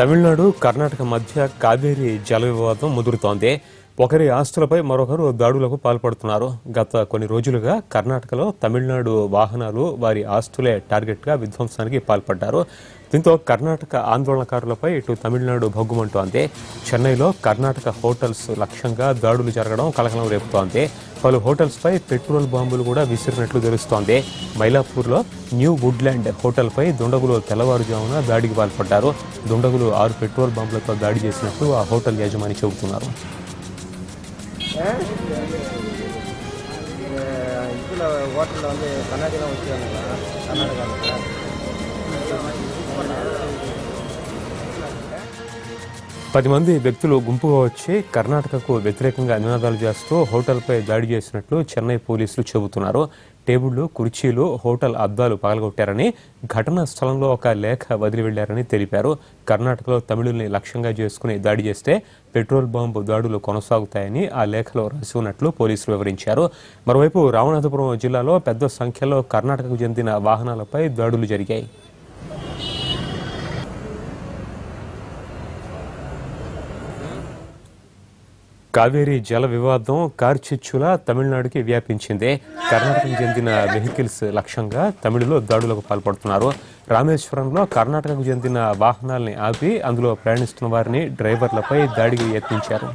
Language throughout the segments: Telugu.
తమిళనాడు, కర్ణాటక మధ్య కావేరీ జల వివాదం ముదురుతోంది. ఒకరి ఆస్తులపై మరొకరు దాడులకు పాల్పడుతున్నారు. గత కొన్ని రోజులుగా కర్ణాటకలో తమిళనాడు వాహనాలు, వారి ఆస్తులే టార్గెట్గా విధ్వంసానికి పాల్పడ్డారు. దీంతో కర్ణాటక ఆందోళనకారులపై ఇటు తమిళనాడు భగ్గుమంటోంది. చెన్నైలో కర్ణాటక హోటల్స్ లక్ష్యంగా దాడులు జరగడం కలకలం రేపుతోంది. పలు హోటల్స్పై పెట్రోల్ బాంబులు కూడా విసిరినట్లు తెలుస్తోంది. మైలాపూర్లో న్యూ వుడ్లాండ్ హోటల్పై దుండగులు తెల్లవారుజామున దాడికి పాల్పడ్డారు. దుండగులు 6 పెట్రోల్ బాంబులతో దాడి చేసినట్లు ఆ హోటల్ యజమాని చెబుతున్నారు. இதில் ஹோட்டலில் வந்து கர்நாடகா வச்சுருக்காங்க. கர்நாடகாவில் 10 మంది వ్యక్తులు గుంపుగా వచ్చి కర్ణాటకకు వ్యతిరేకంగా నినాదాలు చేస్తూ హోటల్పై దాడి చేసినట్లు చెన్నై పోలీసులు చెబుతున్నారు. టేబుళ్లు, కుర్చీలు, హోటల్ అద్దాలు పగలగొట్టారని, ఘటనా స్థలంలో ఒక లేఖ వదిలి వెళ్లారని తెలిపారు. కర్ణాటకలో తమిళుల్ని లక్ష్యంగా చేసుకుని దాడి చేస్తే పెట్రోల్ బాంబు దాడులు కొనసాగుతాయని ఆ లేఖలో రాసి ఉన్నట్లు పోలీసులు వివరించారు. మరోవైపు రామనాథపురం జిల్లాలో పెద్ద సంఖ్యలో కర్ణాటకకు చెందిన వాహనాలపై దాడులు జరిగాయి. కావేరీ జల వివాదం కార్చిచ్చులా తమిళనాడుకి వ్యాపించింది. కర్ణాటకకు చెందిన వెహికల్స్ లక్ష్యంగా తమిళులు దాడులకు పాల్పడుతున్నారు. రామేశ్వరంలో కర్ణాటకకు చెందిన వాహనాల్ని ఆపి అందులో ప్రయాణిస్తున్న వారిని డ్రైవర్లపై దాడికి యత్నించారు.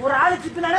ஒரு ஆளு சிப்பினா